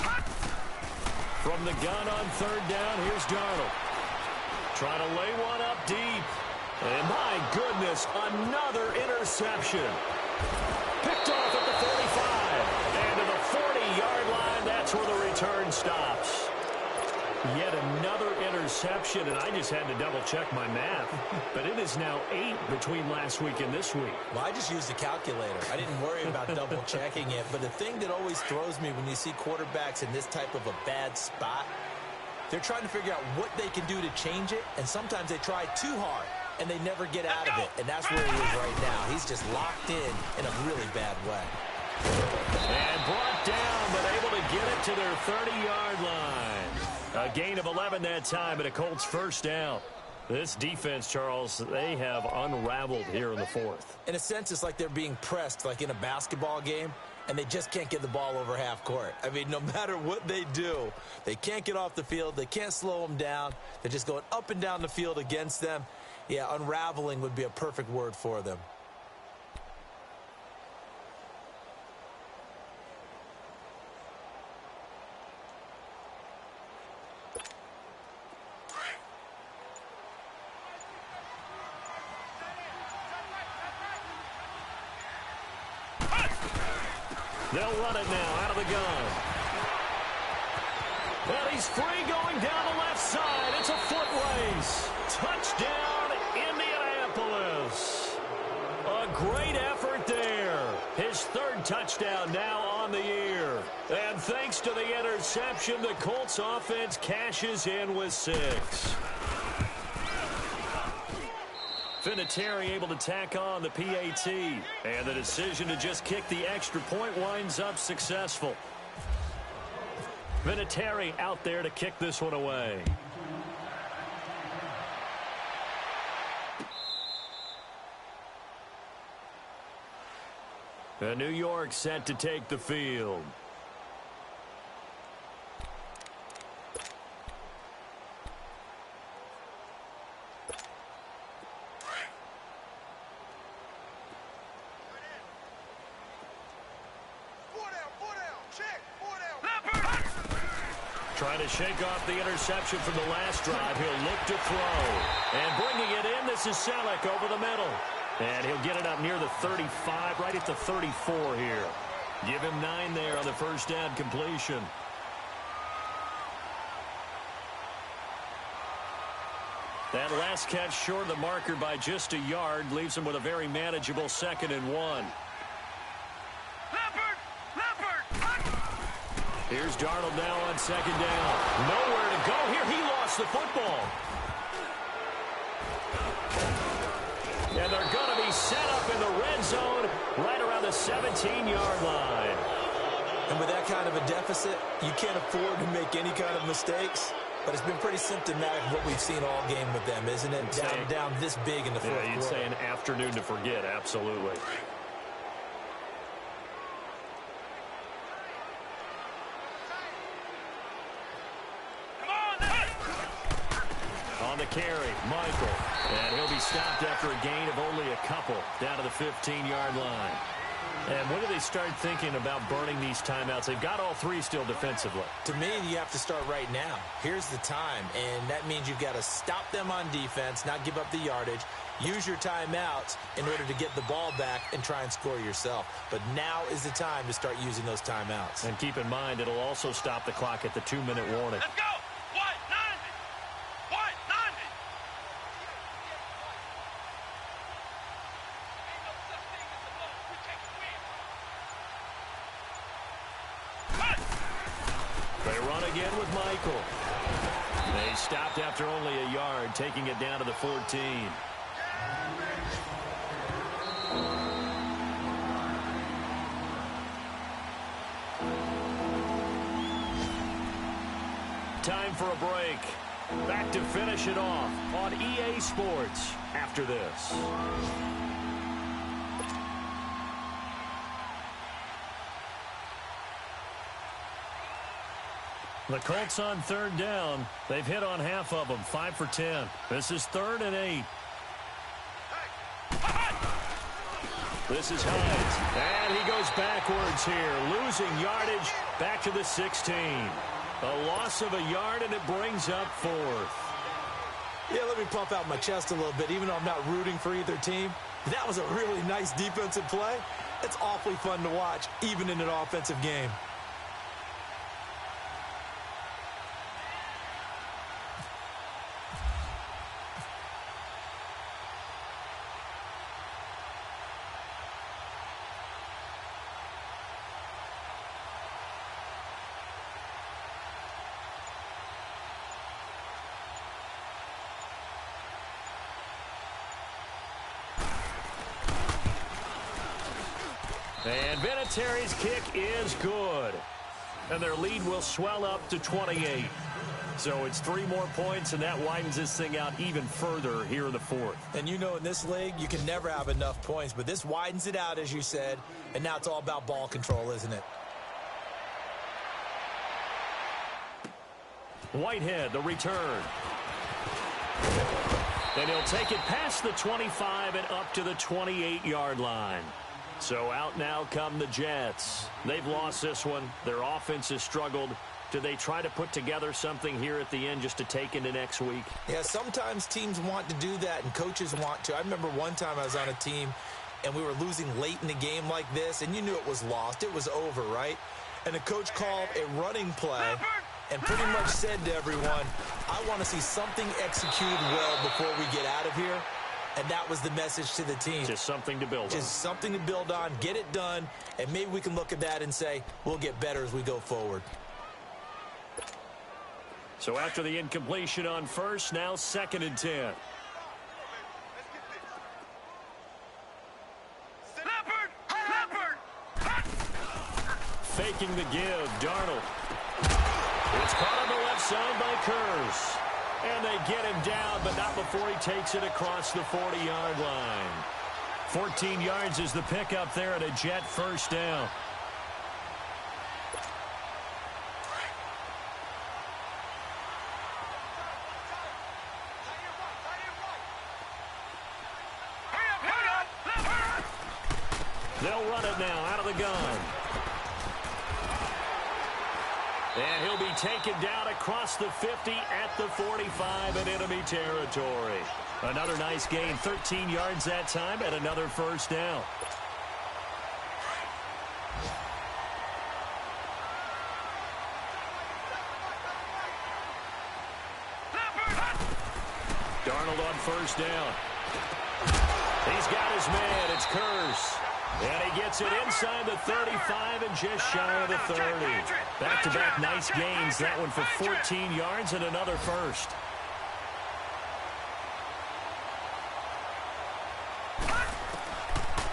From the gun on 3rd down, here's Darnold. Trying to lay one up deep. And, my goodness, another interception. Picked off at the 45. And to the 40-yard line, that's where the return stops. Yet another interception, and I just had to double-check my math. But it is now 8 between last week and this week. Well, I just used a calculator. I didn't worry about double-checking it. But the thing that always throws me when you see quarterbacks in this type of a bad spot, they're trying to figure out what they can do to change it, and sometimes they try too hard, and they never get out of it. And that's where he is right now. He's just locked in a really bad way. And brought down, but able to get it to their 30-yard line. A gain of 11 that time, and a Colts 1st down. This defense, Charles, they have unraveled here in the 4th. In a sense, it's like they're being pressed, like in a basketball game, and they just can't get the ball over half court. I mean, no matter what they do, they can't get off the field. They can't slow them down. They're just going up and down the field against them. Yeah, unraveling would be a perfect word for them. They'll run it now out of the gun. Well, he's free going down the left side. It's a foot race. Touchdown, Indianapolis. A great effort there. His 3rd touchdown now on the year. And thanks to the interception, the Colts offense cashes in with 6. Vinatieri able to tack on the PAT. And the decision to just kick the extra point winds up successful. Vinatieri out there to kick this one away. And New York set to take the field. Trying to shake off the interception from the last drive. He'll look to throw. And bringing it in, this is Selleck over the middle. And he'll get it up near the 35, right at the 34 here. Give him 9 there on the 1st down completion. That last catch short of the marker by just a yard leaves him with a very manageable 2nd and 1. Here's Darnold now on 2nd down. Nowhere to go here. He lost the football. And they're going to be set up in the red zone right around the 17-yard line. And with that kind of a deficit, you can't afford to make any kind of mistakes. But it's been pretty symptomatic of what we've seen all game with them, isn't it? Down this big in the fourth quarter. Yeah, you'd say an afternoon to forget, absolutely. On the carry, Michael. And he'll be stopped after a gain of only a couple down to the 15-yard line. And when do they start thinking about burning these timeouts? They've got all three still defensively. To me, you have to start right now. Here's the time, and that means you've got to stop them on defense, not give up the yardage, use your timeouts in order to get the ball back and try and score yourself. But now is the time to start using those timeouts. And keep in mind, it'll also stop the clock at the 2-minute warning. Let's go! White 90! White 90! They run again with Michael. They stopped after only a yard, taking it down to the 14. Time for a break. Back to finish it off on EA Sports after this. The Colts on 3rd down. They've hit on half of them, 5 for 10. This is 3rd and 8. This is Hines. And he goes backwards here, losing yardage back to the 16. A loss of a yard, and it brings up 4th. Yeah, let me pump out my chest a little bit, even though I'm not rooting for either team. That was a really nice defensive play. It's awfully fun to watch, even in an offensive game. And Vinatieri's kick is good. And their lead will swell up to 28. So it's 3 more points, and that widens this thing out even further here in the 4th. And you know, in this league, you can never have enough points, but this widens it out, as you said, and now it's all about ball control, isn't it? Whitehead, the return. And he'll take it past the 25 and up to the 28-yard line. So out now come the Jets. They've lost this one. Their offense has struggled. Do they try to put together something here at the end just to take into next week? Yeah, sometimes teams want to do that and coaches want to. I remember one time I was on a team and we were losing late in the game like this, and you knew it was lost. It was over, right? And the coach called a running play and pretty much said to everyone, I want to see something executed well before we get out of here. And that was the message to the team. Just something to build on. Just something to build on, get it done, and maybe we can look at that and say, we'll get better as we go forward. So after the incompletion on first, now 2nd and 10. Faking the give, Darnold. It's caught on the left side by Kurz. And they get him down, but not before he takes it across the 40-yard line. 14 yards is the pickup there at a Jet 1st down. They'll run it now out of the gun. And he'll be taken down across the 50 at the 45 in enemy territory. Another nice gain, 13 yards that time, and another 1st down. Darnold on first down. He's got his man. It's Curse. And he gets it inside the 35 and just shy of the 30. Back-to-back nice gains. That one for 14 yards and another first.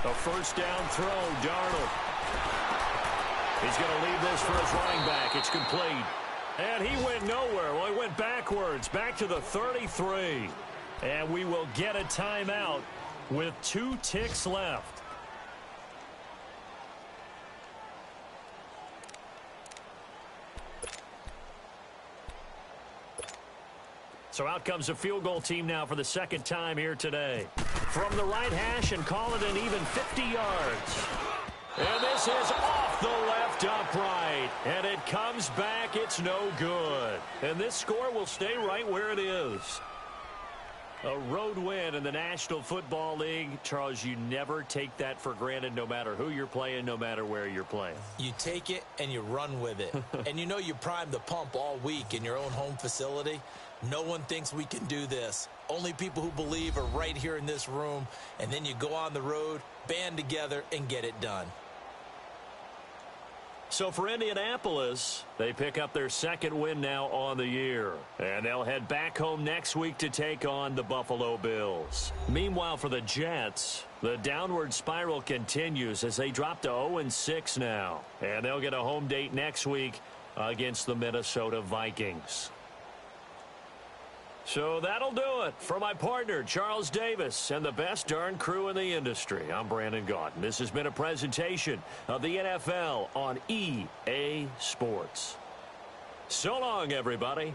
A first down throw, Darnold. He's going to leave this for his running back. It's complete. And he went nowhere. Well, he went backwards, back to the 33. And we will get a timeout with 2 ticks left. So out comes a field goal team now for the second time here today. From the right hash and call it an even 50 yards. And this is off the left upright. And it comes back. It's no good. And this score will stay right where it is. A road win in the National Football League. Charles, you never take that for granted no matter who you're playing, no matter where you're playing. You take it and you run with it. And you know you primed the pump all week in your own home facility. No one thinks we can do this. Only people who believe are right here in this room. And then you go on the road, band together, and get it done. So for Indianapolis, they pick up their second win now on the year. And they'll head back home next week to take on the Buffalo Bills. Meanwhile, for the Jets, the downward spiral continues as they drop to 0-6 now. And they'll get a home date next week against the Minnesota Vikings. So that'll do it for my partner, Charles Davis, and the best darn crew in the industry. I'm Brandon Gaudin. This has been a presentation of the NFL on EA Sports. So long, everybody.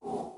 38!